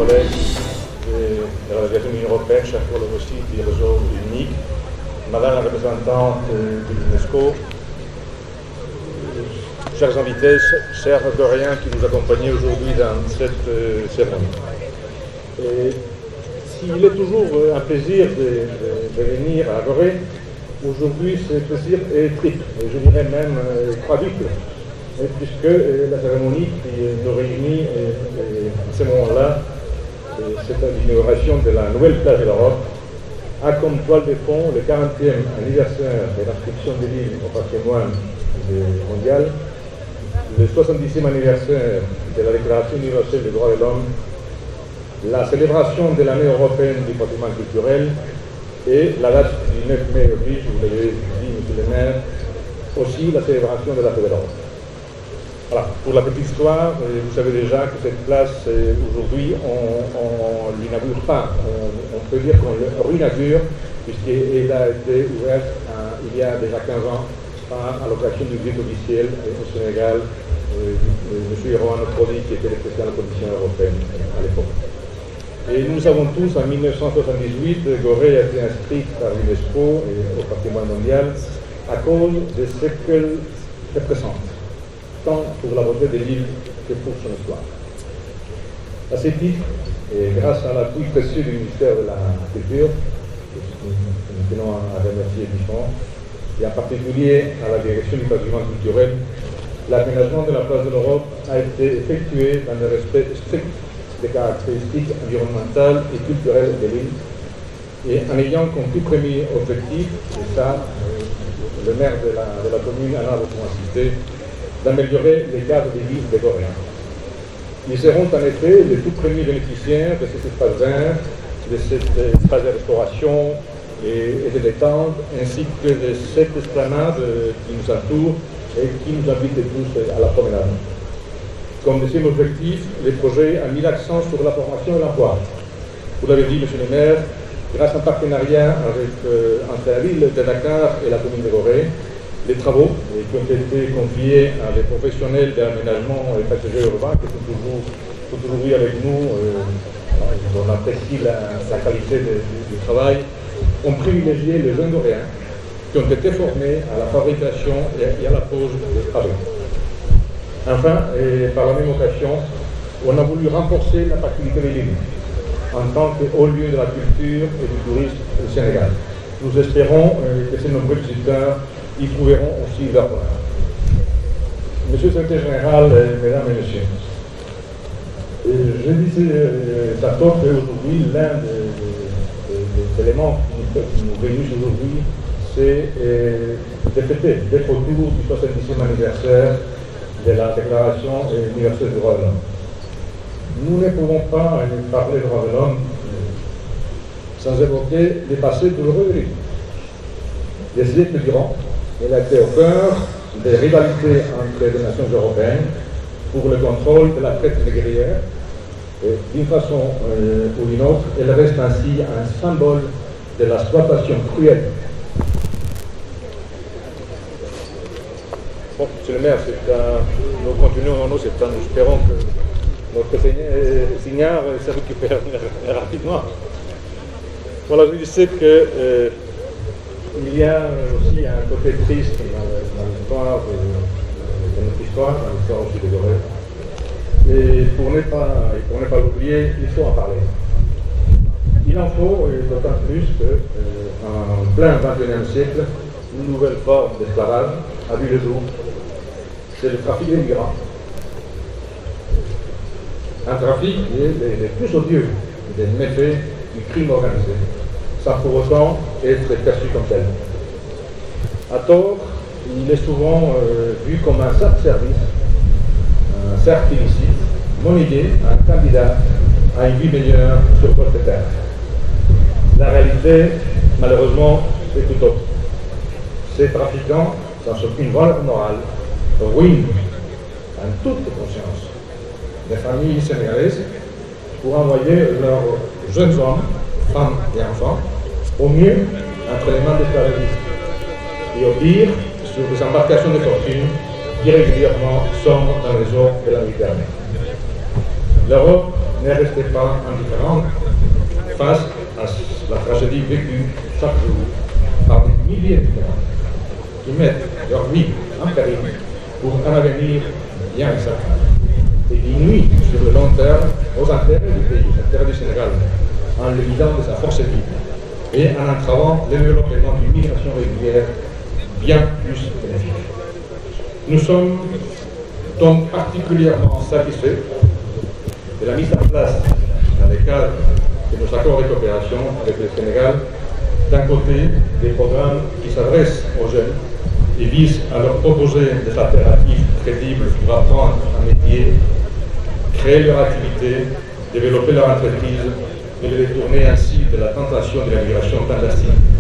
collègues de la délégation de l'Union européenne, chers collègues aussi du réseau unique, madame la représentante de l'UNESCO, chers invités, chers Coréens qui nous accompagnent aujourd'hui dans cette cérémonie. S'il est toujours un plaisir de venir à Gorée, aujourd'hui ce plaisir est triple, et je dirais même quadruple, puisque la cérémonie qui nous réunit à ce moment-là, c'est l'inauguration de la nouvelle place de l'Europe, a comme toile de fond le 40e anniversaire de l'inscription de l'île au patrimoine mondial, le 70e anniversaire de la Déclaration universelle des droits de l'homme, la célébration de l'année européenne du patrimoine culturel et la date du 9 mai oblige, vous l'avez dit, monsieur le maire, aussi la célébration de la paix de l'Europe. Voilà, pour la petite histoire, vous savez déjà que cette place, aujourd'hui, on ne l'inaugure pas, on peut dire qu'on le réinaugure, puisqu'elle a été ouverte il y a déjà 15 ans à l'occasion du visite officiel au Sénégal de M. Rohan Prodi, qui était le président de la Commission européenne à l'époque. Et nous savons tous, en 1978, Gorée a été inscrite par l'UNESCO au patrimoine mondial à cause de ce qu'elle représente, tant pour la beauté de l'île que pour son histoire. À ce titre, et grâce à l'appui précieux du ministère de la Culture, nous tenons à remercier différents, et en particulier à la direction du patrimoine culturel, l'aménagement de la place de l'Europe a été effectué dans le respect strict des caractéristiques environnementales et culturelles de l'île, et en ayant comme tout premier objectif, et ça, le maire de la commune en a beaucoup insisté, d'améliorer les cadres de vie des Coréens. Ils seront en effet les tout premiers bénéficiaires de cet espace vert, de cet espace de restauration et de détente, ainsi que de cette esplanade qui nous entoure et qui nous invite tous à la promenade. Comme deuxième objectif, le projet a mis l'accent sur la formation et l'emploi. Vous l'avez dit, monsieur le maire, grâce à un partenariat entre la ville de Dakar et la commune de Gorée, les travaux qui ont été confiés à des professionnels d'aménagement et paysager urbain qui sont toujours aujourd'hui avec nous, on apprécie la qualité du travail, ont privilégié les jeunes Coréens qui ont été formés à la fabrication et à la pose des travaux. Enfin, et par la même occasion, on a voulu renforcer l'attractivité de l'île en tant que haut lieu de la culture et du tourisme au Sénégal. Nous espérons que ces nombreux visiteurs y trouveront aussi leur bonheur. Monsieur le secrétaire général, mesdames et messieurs, je disais tantôt qu'aujourd'hui, l'un des éléments qui nous réunissent aujourd'hui, c'est de fêter, d'être autour du 70e anniversaire de la Déclaration universelle des droits de l'homme. Nous ne pouvons pas parler des droits de l'homme sans évoquer les passés douloureux de l'île. Des siècles durant, elle a été au cœur des rivalités entre les nations européennes pour le contrôle de la traite négrière. D'une façon ou d'une autre, elle reste ainsi un symbole de l'exploitation cruelle. Bon, monsieur le maire, nous continuons, nous espérons que notre signal se récupère rapidement. Voilà, je disais que il y a aussi un côté triste dans l'histoire de notre histoire, dans l'histoire aussi de Gorée. Et pour ne pas l'oublier, il faut en parler. Il en faut, d'autant plus qu'en plein XXIe siècle, une nouvelle forme d'esclavage a vu le jour. C'est le trafic des migrants. Un trafic qui est le plus odieux des méfaits du crime organisé, sans pour autant être perçu comme tel. À tort, il est souvent vu comme un simple service, un cercle illicite, monnayé, un candidat à une vie meilleure sur votre terre. La réalité, malheureusement, est tout autre. Ces trafiquants, sans aucune valeur morale, ruinent en toute conscience des familles sénégalaises pour envoyer leurs jeunes hommes, femmes et enfants, au mieux entre les mains des esclavagistes, et au pire sur des embarcations de fortune qui régulièrement sombrent dans les eaux de la Méditerranée. L'Europe n'est resté pas indifférente face à la tragédie vécue chaque jour par des milliers de migrants qui mettent leur vie en péril pour un avenir bien incertain et qui nuit sur le long terme aux intérêts du pays, aux intérêts du Sénégal, en le vidant de sa force vive et en entravant le développement d'une migration régulière bien plus bénéfique. Nous sommes donc particulièrement satisfaits de la mise en place, dans le cadre de nos accords de coopération avec le Sénégal, d'un côté des programmes qui s'adressent aux jeunes et visent à leur proposer des alternatives crédibles pour apprendre un métier, créer leur activité, développer leur entreprise et les détourner ainsi de la tentation de la migration clandestine.